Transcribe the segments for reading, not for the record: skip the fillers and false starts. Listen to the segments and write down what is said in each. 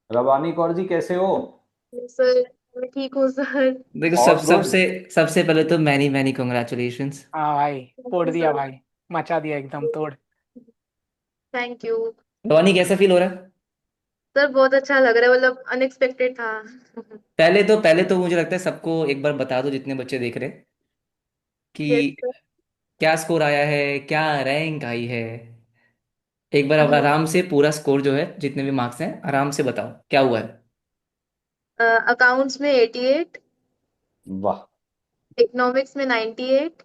रबानी कौर जी कैसे हो? सर मैं ठीक हूँ सर। देखो, ऑल गुड। सबसे सबसे पहले तो मैनी मैनी कॉन्ग्रेचुलेशंस। हाँ भाई। थैंक फोड़ यू दिया सर। भाई। मचा दिया एकदम तोड़। Thank you. रोनी, कैसा फील हो रहा है? सर बहुत अच्छा लग रहा है, मतलब अनएक्सपेक्टेड था। पहले तो मुझे लगता है सबको एक बार बता दो, जितने बच्चे देख रहे हैं, यस कि सर। क्या स्कोर आया है, क्या रैंक आई है। एक बार अब आराम से पूरा स्कोर जो है, जितने भी मार्क्स हैं, आराम से बताओ क्या हुआ है। अकाउंट्स में 88, वाह। इकोनॉमिक्स में 98,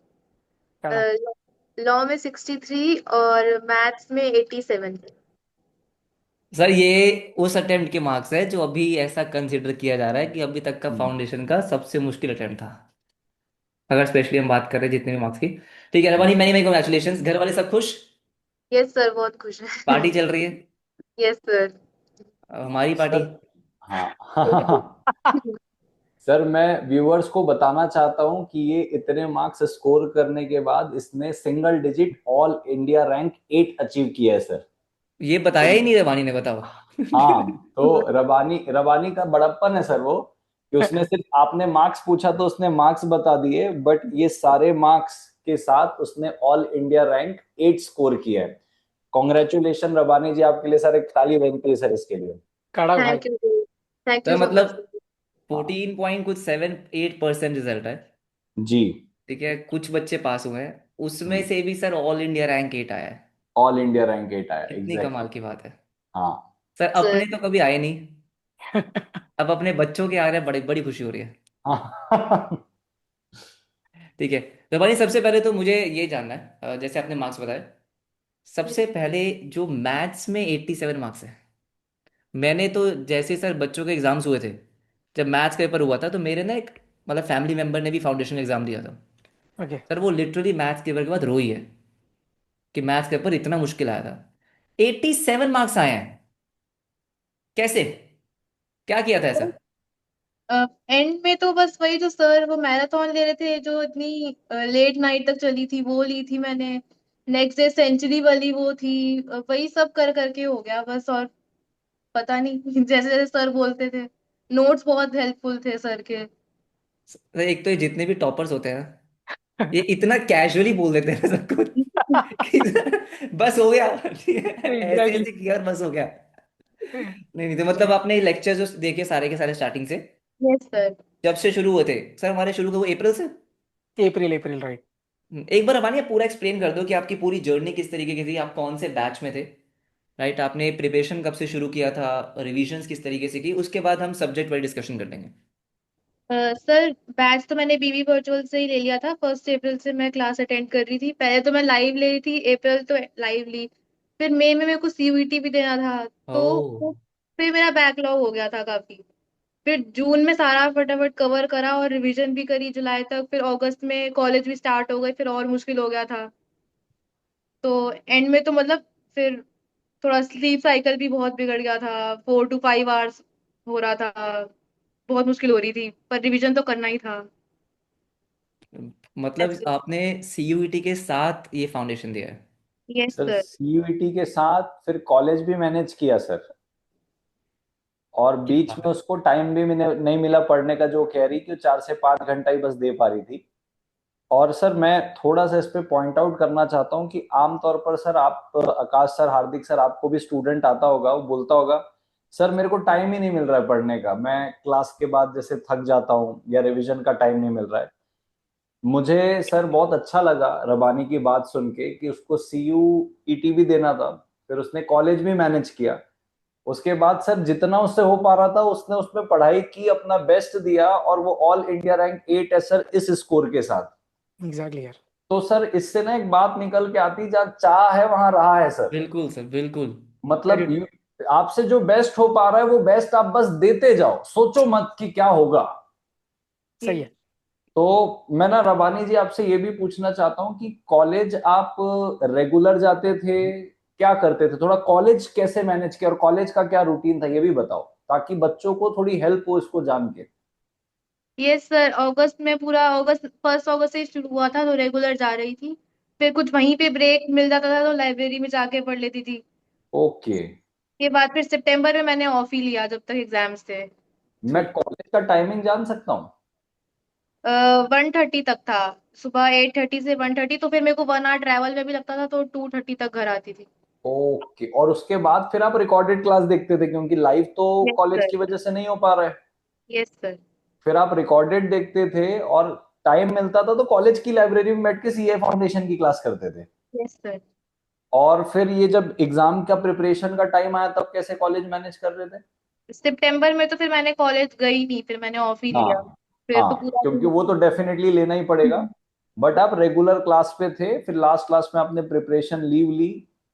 कड़क। लॉ में 63 और मैथ्स में 87। सर, ये उस अटेम्प्ट के मार्क्स है जो अभी ऐसा कंसिडर किया जा रहा है कि अभी तक का फाउंडेशन का सबसे मुश्किल अटेम्प्ट था, अगर स्पेशली हम बात कर रहे हैं जितने भी मार्क्स की। ठीक है रवानी, मैनी मैनी कॉन्ग्रेचुलेशन। घर वाले सब खुश? यस सर, बहुत खुश है। पार्टी चल रही है? Yes sir. अब हमारी पार्टी। सर। हाँ। सर, मैं व्यूअर्स को बताना चाहता हूं कि ये इतने मार्क्स स्कोर करने के बाद इसने single digit all India rank 8 achieve किया है सर। ये बताया ही नहीं रवानी ने, बताओ। हाँ, तो रबानी रबानी का बड़प्पन है सर वो, कि उसने सिर्फ आपने मार्क्स पूछा तो उसने मार्क्स बता दिए, बट ये सारे मार्क्स के साथ उसने ऑल इंडिया रैंक 8 स्कोर किया है। कॉन्ग्रेचुलेशन रबानी जी, आपके लिए सर एक ताली बनती है सर इसके लिए। कड़क भाई। Thank you. थैंक यू तो सो मतलब मच। 14.78% रिजल्ट है। जी। ठीक है, कुछ बच्चे पास हुए हैं, उसमें हम्म। से भी सर ऑल इंडिया रैंक 8 आया है। ऑल इंडिया रैंक 8 आया, कितनी एग्जैक्टली। कमाल की बात है। हाँ। सर सर अपने तो कभी आए नहीं, अब अपने बच्चों के आ रहे हैं, बड़ी बड़ी खुशी हो रही है। हाँ। ठीक है। तो भाई, सबसे पहले तो मुझे ये जानना है, जैसे आपने मार्क्स बताए, सबसे पहले जो मैथ्स में 87 मार्क्स है। मैंने तो जैसे सर बच्चों के एग्जाम्स हुए थे, जब मैथ्स का पेपर हुआ था, तो मेरे ना एक मतलब फैमिली मेंबर ने भी फाउंडेशन एग्जाम दिया था। ओके। सर वो लिटरली मैथ्स पेपर के बाद रोई है कि मैथ्स पेपर इतना मुश्किल आया था। 87 मार्क्स आए हैं, कैसे, क्या किया था ऐसा? एंड में तो बस वही जो सर वो मैराथन ले रहे थे, जो इतनी लेट नाइट तक चली थी, वो ली थी मैंने। नेक्स्ट डे सेंचुरी वाली वो थी। वही सब कर करके हो गया बस। और पता नहीं जैसे जैसे सर बोलते थे। नोट्स बहुत हेल्पफुल थे सर के। सर, एक तो ये जितने भी टॉपर्स होते हैं ना, ये इतना कैजुअली बोल देते हैं सब कुछ कि बस हो गया। ठीक है, ऐसे एग्जैक्टली। ऐसे किया और बस हो गया। नहीं नहीं, तो मतलब आपने लेक्चर जो देखे सारे के सारे स्टार्टिंग से, यस सर। जब से शुरू हुए थे? सर हमारे शुरू हुए अप्रैल से। अप्रैल अप्रैल राइट। एक बार हमारे पूरा एक्सप्लेन कर दो कि आपकी पूरी जर्नी किस तरीके की थी, आप कौन से बैच में थे, राइट? आपने प्रिपरेशन कब से शुरू किया था, रिविजन्स किस तरीके से की, उसके बाद हम सब्जेक्ट वाइज डिस्कशन कर लेंगे। सर बैच तो मैंने बीबी वर्चुअल से ही ले लिया था। 1 अप्रैल से मैं क्लास अटेंड कर रही थी। पहले तो मैं लाइव ले रही थी, अप्रैल तो लाइव ली। फिर मई में मेरे को सीयूईटी भी देना था। ओह। तो फिर मेरा बैकलॉग हो गया था काफी। फिर जून में सारा फटाफट कवर करा और रिवीजन भी करी जुलाई तक। फिर अगस्त में कॉलेज भी स्टार्ट हो गई, फिर और मुश्किल हो गया था। तो एंड में तो मतलब फिर थोड़ा स्लीप साइकिल भी बहुत बिगड़ गया था। 4 to 5 आवर्स हो रहा था। बहुत मुश्किल हो रही थी, पर रिवीजन तो करना ही था। मतलब आपने सीयूईटी के साथ ये फाउंडेशन दिया है? Yes sir, sir. सीयूईटी के साथ फिर कॉलेज भी मैनेज किया सर, और क्या बीच बात में है। उसको टाइम भी नहीं मिला पढ़ने का, जो कह रही कि 4 से 5 घंटा ही बस दे पा रही थी। और सर मैं थोड़ा सा इस पे पॉइंट आउट करना चाहता हूँ कि आमतौर पर सर आप आकाश सर, हार्दिक सर, आपको भी स्टूडेंट आता होगा, वो बोलता होगा सर मेरे को टाइम ही नहीं मिल रहा है पढ़ने का, मैं क्लास के बाद जैसे थक जाता हूँ या रिवीजन का टाइम नहीं मिल रहा है। मुझे सर बहुत अच्छा लगा रबानी की बात सुन के कि उसको सीयूईटी भी देना था, फिर उसने कॉलेज भी मैनेज किया। उसके बाद सर जितना उससे हो पा रहा था उसने उसमें पढ़ाई की, अपना बेस्ट दिया, और वो ऑल इंडिया रैंक 8 है सर इस स्कोर के साथ। एग्जैक्टली यार। तो सर इससे ना एक बात निकल के आती, जहाँ चाह है वहां रहा है सर। बिल्कुल सर, बिल्कुल। मतलब क्रेडिट। आपसे जो बेस्ट हो पा रहा है वो बेस्ट आप बस देते जाओ, सोचो मत कि क्या होगा। सही है। तो मैं ना रबानी जी आपसे ये भी पूछना चाहता हूँ कि कॉलेज आप रेगुलर जाते थे, क्या करते थे, थोड़ा कॉलेज कैसे मैनेज किया और कॉलेज का क्या रूटीन था ये भी बताओ, ताकि बच्चों को थोड़ी हेल्प हो इसको जान के। यस सर, अगस्त में पूरा अगस्त 1 अगस्त से ही शुरू हुआ था, तो रेगुलर जा रही थी। फिर कुछ वहीं पे ब्रेक मिल जाता था तो लाइब्रेरी में जाके पढ़ लेती थी। ओके। के बाद फिर सितंबर में मैंने ऑफ ही लिया जब तक एग्जाम्स थे। मैं कॉलेज का टाइमिंग जान सकता हूँ? 1:30 तक था। सुबह 8:30 से 1:30, तो फिर मेरे को 1 आवर ट्रैवल में भी लगता था, तो 2:30 तक घर आती थी। ओके, और उसके बाद फिर आप रिकॉर्डेड क्लास देखते थे क्योंकि लाइव तो यस कॉलेज सर। की वजह से नहीं हो पा रहा है। Yes sir. फिर आप रिकॉर्डेड देखते थे और टाइम मिलता था तो कॉलेज की लाइब्रेरी में बैठ के सीए फाउंडेशन की क्लास करते थे। Yes sir. और फिर ये जब एग्जाम का प्रिपरेशन का टाइम आया तब कैसे कॉलेज मैनेज कर रहे थे? सितंबर में तो फिर मैंने कॉलेज गई नहीं, फिर मैंने ऑफ ही लिया। हाँ। फिर तो हाँ, पूरा क्योंकि दिन। वो तो डेफिनेटली लेना ही पड़ेगा। बट आप रेगुलर क्लास पे थे, फिर लास्ट क्लास में आपने प्रिपरेशन लीव ली।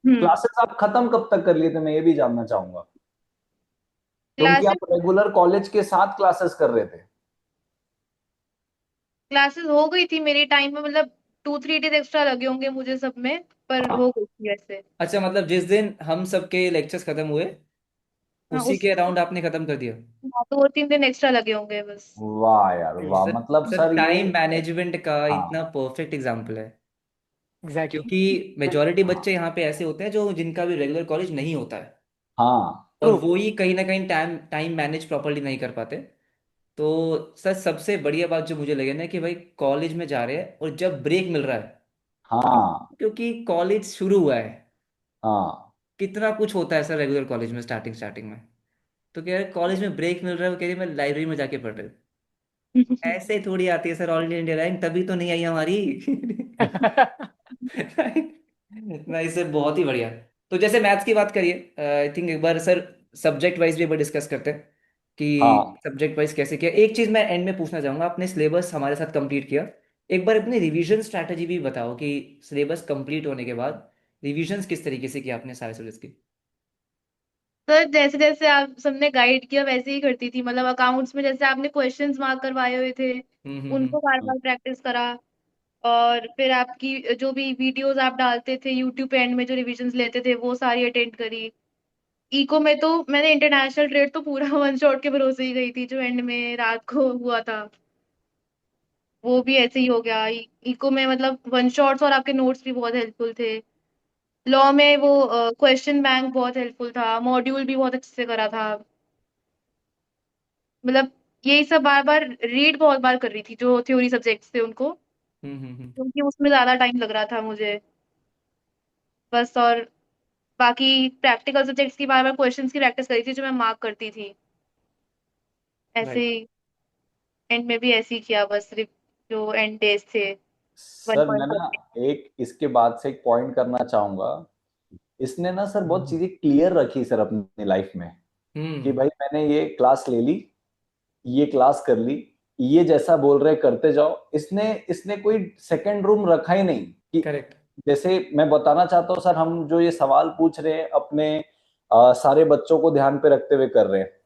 हम्म। क्लासेस आप खत्म कब तक कर लिए थे, मैं ये भी जानना चाहूंगा, क्योंकि क्लासेस आप रेगुलर कॉलेज के साथ क्लासेस कर रहे थे। क्लासेस हो गई थी मेरी टाइम में, मतलब 2-3 डेज एक्स्ट्रा लगे होंगे मुझे सब में, पर हाँ। हो गई थी वैसे। अच्छा, मतलब जिस दिन हम सबके लेक्चर्स खत्म हुए हाँ उसी उस के अराउंड आपने खत्म कर दिया। हाँ, 2-3 दिन एक्स्ट्रा लगे होंगे बस। वाह यार वाह, सर मतलब सर सर ये। टाइम मैनेजमेंट का इतना हाँ। परफेक्ट एग्जाम्पल है। एग्जैक्टली। क्योंकि मेजोरिटी हाँ। बच्चे यहाँ पे ऐसे होते हैं जो जिनका भी रेगुलर कॉलेज नहीं होता है, हाँ। और ट्रू। वो ही कहीं ना कहीं टाइम टाइम मैनेज प्रॉपरली नहीं कर पाते। तो सर सबसे बढ़िया बात जो मुझे लगे ना कि भाई कॉलेज में जा रहे हैं और जब ब्रेक मिल रहा है, हाँ। क्योंकि कॉलेज शुरू हुआ है, हाँ। कितना कुछ होता है सर रेगुलर कॉलेज में स्टार्टिंग स्टार्टिंग में। तो कह रहे कॉलेज में ब्रेक मिल रहा है, वो कह रही मैं लाइब्रेरी में जाके पढ़ रही हूँ। ऐसे थोड़ी आती है सर ऑल इंडिया रैंक, तभी तो नहीं आई हमारी। नहीं सर, बहुत ही बढ़िया। तो जैसे मैथ्स की बात करिए, आई थिंक एक बार सर सब्जेक्ट वाइज भी एक बार डिस्कस करते हैं कि हाँ। सब्जेक्ट वाइज कैसे किया। एक चीज मैं एंड में पूछना चाहूंगा, आपने सिलेबस हमारे साथ कंप्लीट किया, एक बार अपनी रिवीजन स्ट्रैटेजी भी बताओ कि सिलेबस कंप्लीट होने के बाद रिवीजन किस तरीके से किया आपने सारे सब्जेक्ट्स की। सर जैसे जैसे आप सबने गाइड किया वैसे ही करती थी, मतलब अकाउंट्स में जैसे आपने क्वेश्चंस मार्क करवाए हुए थे, उनको बार हम्म। बार प्रैक्टिस करा। और फिर आपकी जो भी वीडियोस आप डालते थे यूट्यूब पे, एंड में जो रिविजन्स लेते थे वो सारी अटेंड करी। इको में तो मैंने इंटरनेशनल ट्रेड तो पूरा वन शॉट के भरोसे ही गई थी, जो एंड में रात को हुआ था वो भी ऐसे ही हो गया। इको में मतलब वन शॉट्स और आपके नोट्स भी बहुत हेल्पफुल थे। लॉ में वो क्वेश्चन बैंक बहुत हेल्पफुल था, मॉड्यूल भी बहुत अच्छे से करा था। मतलब यही सब बार बार रीड बहुत बार कर रही थी जो थ्योरी सब्जेक्ट्स थे उनको, हम्म। क्योंकि उसमें ज्यादा टाइम लग रहा था मुझे बस। और बाकी प्रैक्टिकल सब्जेक्ट्स की बार बार क्वेश्चंस की प्रैक्टिस करी थी जो मैं मार्क करती थी। ऐसे राइट। ही एंड में भी ऐसे ही किया बस, जो एंड डेज थे वन सर मैं पॉइंट। ना एक इसके बाद से एक पॉइंट करना चाहूंगा। इसने ना सर बहुत हम्म। चीजें क्लियर रखी सर अपनी लाइफ में, कि हम्म। भाई मैंने ये क्लास ले ली, ये क्लास कर ली, ये जैसा बोल रहे करते जाओ। इसने इसने कोई सेकंड रूम रखा ही नहीं कि, करेक्ट। जैसे मैं बताना चाहता हूँ सर, हम जो ये सवाल पूछ रहे हैं अपने सारे बच्चों को ध्यान पे रखते हुए कर रहे हैं।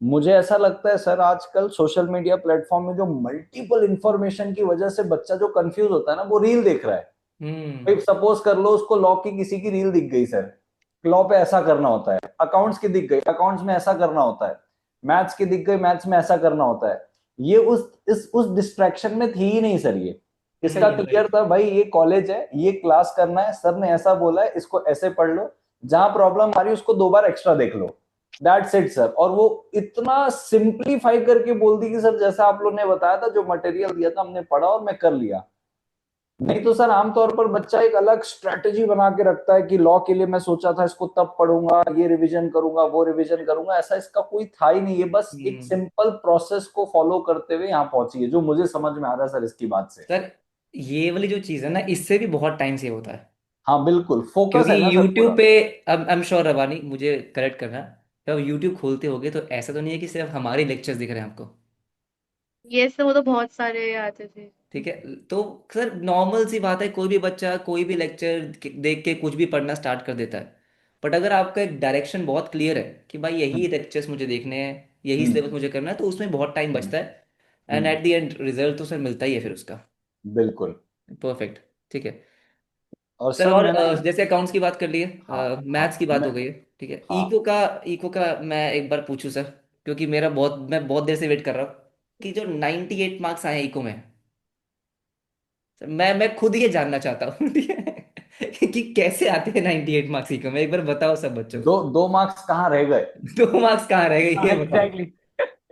मुझे ऐसा लगता है सर आजकल सोशल मीडिया प्लेटफॉर्म में जो मल्टीपल इंफॉर्मेशन की वजह से बच्चा जो कंफ्यूज होता है ना, वो रील देख रहा है। हम्म। भाई सपोज कर लो उसको लॉ की किसी की रील दिख गई सर, लॉ पे ऐसा करना होता है, अकाउंट्स की दिख गई, अकाउंट्स में ऐसा करना होता है, मैथ्स की दिख गई, मैथ्स में ऐसा करना होता है। ये उस डिस्ट्रैक्शन में थी ही नहीं सर ये। इसका क्लियर राइट। था भाई ये कॉलेज है, ये क्लास करना है, सर ने ऐसा बोला है, इसको ऐसे पढ़ लो, जहां प्रॉब्लम आ रही है उसको 2 बार एक्स्ट्रा देख लो। That's it sir. और वो इतना सिंप्लीफाई करके बोल दी कि सर जैसा आप लोग ने बताया था, जो मटेरियल दिया था हमने पढ़ा और मैं कर लिया। नहीं तो सर आमतौर पर बच्चा एक अलग स्ट्रेटेजी बना के रखता है कि लॉ के लिए मैं सोचा था इसको तब पढ़ूंगा, ये रिवीजन करूंगा, वो रिवीजन करूंगा, ऐसा इसका कोई था ही नहीं। ये बस एक हम्म। सिंपल प्रोसेस को फॉलो करते हुए यहाँ पहुंची है, जो मुझे समझ में आ रहा है सर इसकी बात से। सर ये वाली जो चीज़ है ना, इससे भी बहुत टाइम सेव होता है। हाँ बिल्कुल, फोकस क्योंकि है ना सर यूट्यूब पूरा। पे, अब आई एम श्योर रवानी मुझे करेक्ट करना, जब यूट्यूब खोलते होगे तो ऐसा तो नहीं है कि सिर्फ हमारे लेक्चर्स दिख रहे हैं आपको। ये सब वो तो बहुत सारे आते थे। ठीक है। तो सर नॉर्मल सी बात है, कोई भी बच्चा कोई भी लेक्चर देख के कुछ भी पढ़ना स्टार्ट कर देता है। बट अगर आपका एक डायरेक्शन बहुत क्लियर है कि भाई यही हम्म। लेक्चर्स मुझे देखने हैं, यही हम्म। सिलेबस मुझे करना है, तो उसमें बहुत टाइम हम्म। बचता है। And hmm. At the end result तो सर मिलता ही है फिर उसका। बिल्कुल। परफेक्ट। ठीक है और सर। सर और मैंने। जैसे अकाउंट्स की बात कर लिए, हाँ। मैथ्स की हाँ बात मैं। हो गई है। ठीक है, हाँ। इको का मैं एक बार पूछूं सर, क्योंकि मैं बहुत देर से वेट कर रहा हूँ कि जो 98 मार्क्स आए हैं इको में, सर मैं खुद ये जानना चाहता हूँ। ठीक है कि कैसे आते हैं 98 मार्क्स इको में, एक बार बताओ सब बच्चों को। 2 मार्क्स कहाँ रह गए? 2 मार्क्स कहाँ रह गए ये बताओ। एग्जैक्टली।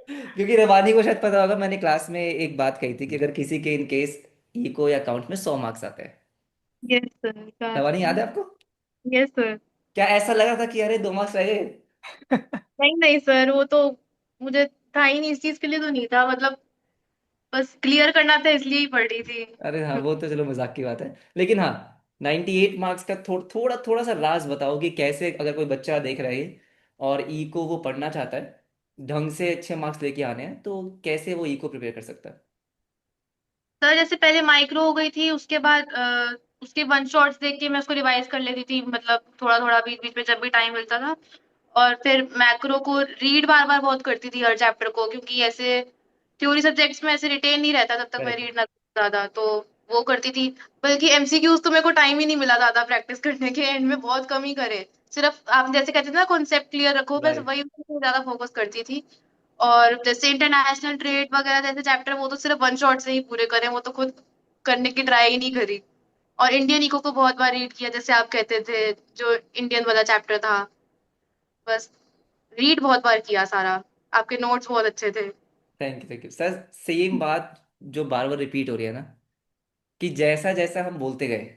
क्योंकि रवानी को शायद पता होगा, मैंने क्लास में एक बात कही थी कि अगर किसी के इन केस इको या अकाउंट में 100 मार्क्स आते हैं। Yes sir. रवानी याद है आपको? Yes sir. क्या ऐसा लगा था कि अरे 2 मार्क्स रह गए? नहीं नहीं सर, वो तो मुझे था ही नहीं, इस चीज के लिए तो नहीं था, मतलब बस क्लियर करना था इसलिए ही पढ़ रही थी। अरे हाँ, वो तो चलो मजाक की बात है, लेकिन हाँ 98 मार्क्स का थोड़ा थोड़ा सा राज बताओ कि कैसे, अगर कोई बच्चा देख रहा है और ई को वो पढ़ना चाहता है, ढंग से अच्छे मार्क्स लेके आने हैं, तो कैसे वो ई को प्रिपेयर कर सकता है? सर जैसे पहले माइक्रो हो गई थी, उसके बाद उसके वन शॉट्स देख के मैं उसको रिवाइज कर लेती थी, मतलब थोड़ा थोड़ा बीच बीच में जब भी टाइम मिलता था। और फिर मैक्रो को रीड बार बार बहुत करती थी हर चैप्टर को, क्योंकि ऐसे थ्योरी सब्जेक्ट्स में ऐसे रिटेन नहीं रहता तब तक मैं करेक्ट। रीड ना करूं ज्यादा, तो वो करती थी। बल्कि एमसीक्यूज तो मेरे को टाइम ही नहीं मिला ज्यादा प्रैक्टिस करने के, एंड में बहुत कम ही करे। सिर्फ आप जैसे कहते थे ना कॉन्सेप्ट क्लियर रखो, बस राइट। वही पे ज्यादा फोकस करती थी। और जैसे इंटरनेशनल ट्रेड वगैरह जैसे चैप्टर, वो तो सिर्फ वन शॉट से ही पूरे करे, वो तो खुद करने की ट्राई ही नहीं करी। और इंडियन इको को बहुत बार रीड किया, जैसे आप कहते थे जो इंडियन वाला चैप्टर था, बस रीड बहुत बार किया सारा। आपके नोट्स बहुत अच्छे थे। थैंक यू सर, सेम बात जो बार बार रिपीट हो रही है ना, कि जैसा जैसा हम बोलते गए,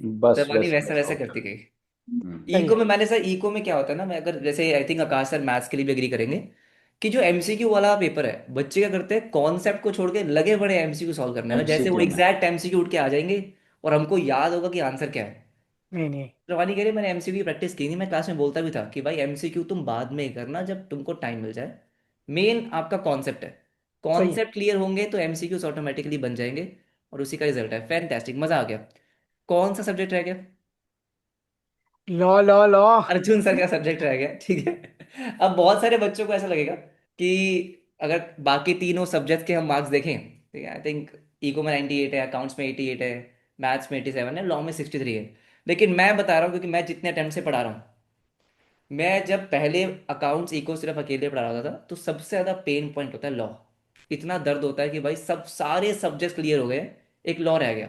बस रवानी वैसा वैसा वैसा वैसा होता करती है। गई। हम्म। सही इको है। में मैंने सर, इको में क्या होता है ना, मैं अगर जैसे I think Akash sir maths के लिए भी एग्री करेंगे, कि जो एमसीक्यू वाला पेपर है, बच्चे क्या करते हैं, कॉन्सेप्ट को छोड़ के लगे बड़े एमसीक्यू सॉल्व करने में, जैसे वो एमसीक्यू में। एग्जैक्ट एमसीक्यू उठ के आ जाएंगे और हमको याद होगा कि आंसर क्या है। नहीं नहीं। रवानी कह रही मैंने एमसीक्यू की प्रैक्टिस की नहीं, मैं क्लास में बोलता भी था कि भाई एमसीक्यू तुम बाद में ही करना जब तुमको टाइम मिल जाए, मेन आपका कॉन्सेप्ट है, सही है। कॉन्सेप्ट क्लियर होंगे तो एमसीक्यूज ऑटोमेटिकली बन जाएंगे, और उसी का रिजल्ट है। फैंटास्टिक, मजा आ गया। कौन सा सब्जेक्ट रह गया? Law law law. Arjun sir का सब्जेक्ट रह गया, ठीक है। अब बहुत सारे बच्चों को ऐसा लगेगा कि अगर बाकी तीनों सब्जेक्ट के हम मार्क्स देखें, ठीक है, आई थिंक इको में 98 है, अकाउंट्स में 88 है, मैथ्स में 87 है, लॉ में 63 है। लेकिन मैं बता रहा हूँ, क्योंकि मैं जितने अटेम्प्ट से पढ़ा रहा हूँ, मैं जब पहले अकाउंट्स इको सिर्फ अकेले पढ़ा रहा था, तो सबसे ज्यादा पेन पॉइंट होता है लॉ। इतना दर्द होता है कि भाई सब सारे सब्जेक्ट क्लियर हो गए, एक लॉ रह गया।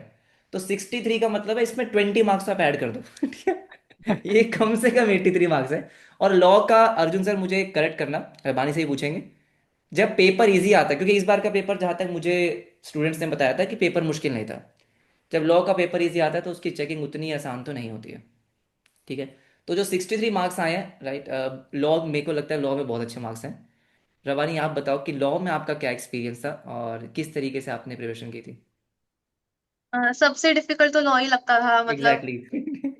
तो 63 का मतलब है इसमें 20 मार्क्स आप ऐड कर दो। ठीक है, ये कम से कम 83 मार्क्स है। और लॉ का अर्जुन सर मुझे करेक्ट करना, बानी से ही पूछेंगे, जब पेपर इजी आता है, क्योंकि इस बार का पेपर जहां तक मुझे स्टूडेंट्स ने बताया था कि पेपर मुश्किल नहीं था, जब लॉ का पेपर इजी आता है तो उसकी चेकिंग उतनी आसान तो नहीं होती है। ठीक है, तो जो 63 मार्क्स आए हैं, राइट, लॉ मेरे को लगता है लॉ में बहुत अच्छे मार्क्स हैं। रवानी आप बताओ कि लॉ में आपका क्या एक्सपीरियंस था और किस तरीके से आपने प्रिपरेशन की थी? सबसे डिफिकल्ट तो लॉ ही लगता था, मतलब एग्जैक्टली exactly.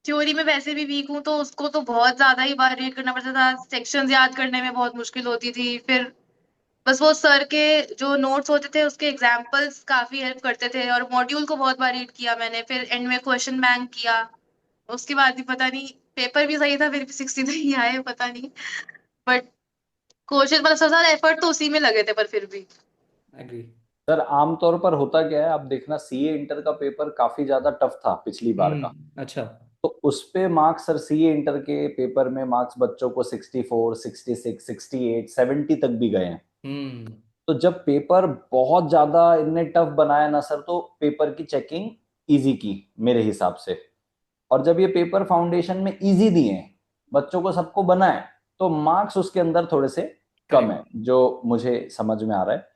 थ्योरी में वैसे भी वीक हूँ, तो उसको तो बहुत ज्यादा ही बार रीड करना पड़ता था, सेक्शंस याद करने में बहुत मुश्किल होती थी। फिर बस वो सर के जो नोट्स होते थे उसके एग्जाम्पल्स काफी हेल्प करते थे, और मॉड्यूल को बहुत बार रीड किया मैंने, फिर एंड में क्वेश्चन बैंक किया। उसके बाद भी पता नहीं, पेपर भी सही था फिर भी 63 आए, पता नहीं। बट कोशिश, मतलब सबसे ज्यादा एफर्ट तो उसी में लगे थे, पर फिर भी। एग्री। सर आमतौर पर होता क्या है, आप देखना सीए इंटर का पेपर काफी ज्यादा टफ था पिछली बार का। अच्छा। तो उस पे मार्क्स सर सीए इंटर के पेपर में मार्क्स बच्चों को 64, 66, 68, 70 तक भी गए हैं। हम्म। तो जब पेपर बहुत ज्यादा इनने टफ बनाया ना सर, तो पेपर की चेकिंग इजी की मेरे हिसाब से। और जब ये पेपर फाउंडेशन में इजी दिए हैं, बच्चों को सबको बनाए, तो मार्क्स उसके अंदर थोड़े से कम करेक्ट। है, जो मुझे समझ में आ रहा है।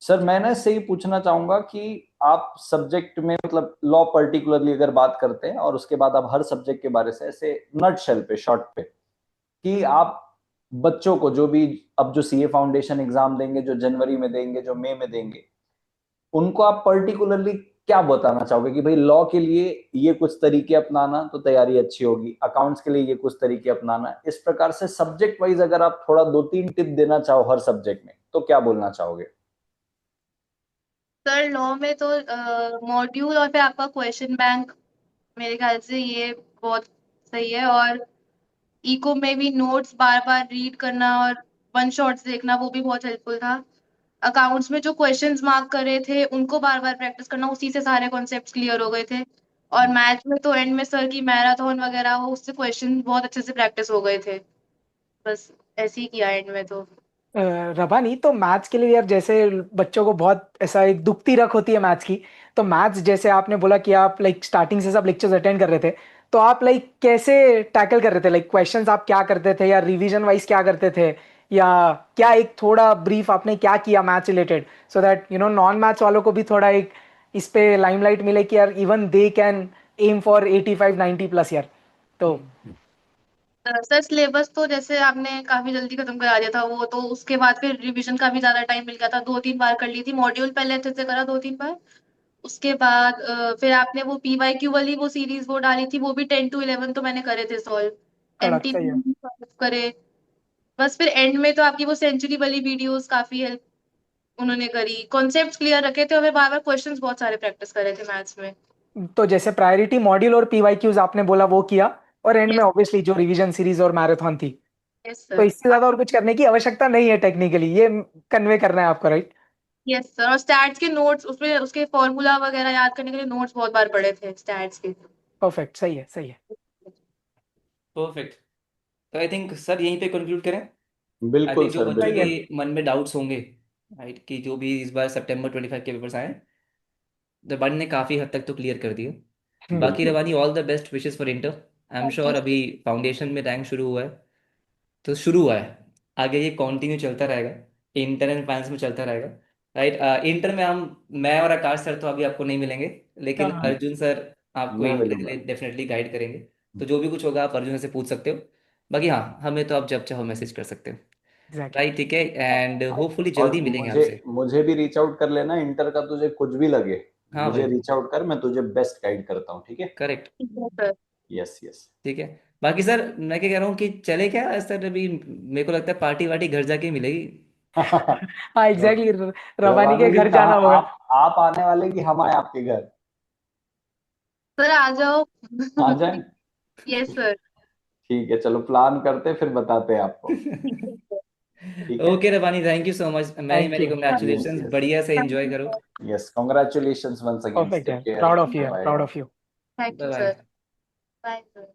सर मैं ना इससे ही पूछना चाहूंगा कि आप सब्जेक्ट में, मतलब लॉ पर्टिकुलरली अगर बात करते हैं, और उसके बाद आप हर सब्जेक्ट के बारे से ऐसे नट शेल पे, शॉर्ट पे, कि आप बच्चों को जो भी अब जो सीए फाउंडेशन एग्जाम देंगे, जो जनवरी में देंगे, जो मई में देंगे, उनको आप पर्टिकुलरली क्या बताना चाहोगे कि भाई लॉ के लिए ये कुछ तरीके अपनाना तो तैयारी अच्छी होगी, अकाउंट्स के लिए ये कुछ तरीके अपनाना, इस प्रकार से सब्जेक्ट वाइज अगर आप थोड़ा 2-3 टिप देना चाहो हर सब्जेक्ट में, तो क्या बोलना चाहोगे? सर लॉ में तो मॉड्यूल और फिर आपका क्वेश्चन बैंक, मेरे ख्याल से ये बहुत सही है। और इको में भी नोट्स बार बार रीड करना और वन शॉट्स देखना, वो भी बहुत हेल्पफुल था। अकाउंट्स में जो क्वेश्चंस मार्क कर रहे थे उनको बार बार प्रैक्टिस करना, उसी से सारे कॉन्सेप्ट्स क्लियर हो गए थे। और मैथ्स में तो एंड में सर की मैराथन वगैरह, वो उससे क्वेश्चन बहुत अच्छे से प्रैक्टिस हो गए थे। बस ऐसे ही किया एंड में तो। रबानी, तो मैथ्स के लिए यार, जैसे बच्चों को बहुत ऐसा एक दुखती रख होती है मैथ्स की। तो मैथ्स जैसे आपने बोला कि आप लाइक स्टार्टिंग से सब लेक्चर्स अटेंड कर रहे थे, तो आप लाइक कैसे टैकल कर रहे थे? लाइक क्वेश्चंस आप क्या करते थे, या रिवीजन वाइज क्या करते थे, या क्या एक थोड़ा ब्रीफ आपने क्या किया maths related, so that non maths वालों को भी थोड़ा एक इस पे लाइमलाइट मिले कि यार even they can aim for 85-90 plus यार। तो सर सिलेबस तो जैसे आपने काफी जल्दी खत्म करा दिया था वो, तो उसके बाद फिर रिवीजन का भी ज्यादा टाइम मिल गया था, 2-3 बार कर ली थी मॉड्यूल, पहले अच्छे से करा 2-3 बार। उसके बाद फिर आपने वो PYQ वाली वो सीरीज वो डाली थी, वो भी 10 to 11 तो मैंने करे थे सॉल्व। कड़क सही है। MTP सॉल्व करे। बस फिर एंड में तो आपकी वो सेंचुरी वाली वीडियोस काफी हेल्प उन्होंने करी, कॉन्सेप्ट्स क्लियर रखे थे और फिर बार बार क्वेश्चंस बहुत सारे प्रैक्टिस करे थे मैथ्स में। तो जैसे प्रायोरिटी मॉड्यूल और पीवाईक्यूज आपने बोला वो किया, और एंड में यस। ऑब्वियसली जो रिवीजन सीरीज और मैराथन थी। यस तो सर। इससे ज्यादा और कुछ करने की आवश्यकता नहीं है टेक्निकली, ये कन्वे करना है आपको, राइट? यस सर, और स्टैट्स के नोट्स उसमें उसके फॉर्मूला वगैरह याद करने के लिए नोट्स बहुत बार पढ़े थे स्टैट्स के। परफेक्ट, सही है सही है। परफेक्ट। तो आई थिंक सर यहीं पे कंक्लूड करें। आई बिल्कुल थिंक जो सर, बच्चों सही है। के बिल्कुल। मन में डाउट्स होंगे, राइट, कि जो भी इस बार सितंबर 25 के पेपर्स आए, रबानी ने काफ़ी हद तक तो क्लियर कर दिए। बाकी बिल्कुल। Rabbani, all the best wishes for inter. I am thank you. Sure अभी फाउंडेशन में रैंक शुरू हुआ है, तो शुरू हुआ है, आगे ये कंटिन्यू चलता रहेगा, इंटर एंड फाइनल्स में चलता रहेगा, राइट। इंटर में मैं और आकाश सर तो अभी आपको नहीं मिलेंगे, लेकिन हाँ, अर्जुन सर आपको मैं इंटर के मिलूंगा। लिए डेफिनेटली गाइड करेंगे। तो जो भी कुछ होगा आप अर्जुन से पूछ सकते हो। बाकी हाँ, हमें तो आप जब चाहो मैसेज कर सकते हो, एग्जैक्टली। राइट, ठीक है। एंड होपफुली और जल्दी मिलेंगे मुझे आपसे। मुझे भी रीच आउट कर लेना, इंटर का तुझे कुछ भी लगे हाँ मुझे भाई, रीच आउट कर, मैं तुझे बेस्ट गाइड करता हूँ, ठीक है? करेक्ट। सर। Yes yes. ठीक है। बाकी सर मैं क्या कह रहा हूँ कि चले क्या सर, अभी मेरे को लगता है पार्टी वार्टी घर जाके ही मिलेगी। हाँ एग्जैक्टली, रवानी के रवानी जी घर कहाँ, जाना होगा। आप आने वाले कि हम आए आपके घर? सर आ जाओ। आ जाए। Yes sir. ठीक है, चलो प्लान करते हैं, फिर बताते हैं आपको। ठीक है। Okay Rabbani, thank you so much, Mary thank Mary you. Yes congratulation, yes. बढ़िया से एंजॉय करो। Yes, congratulations once again, perfect take यार, केयर, प्राउड ऑफ यू यार, bye proud bye. Of you. Thank bye you sir. Bye. Bye sir.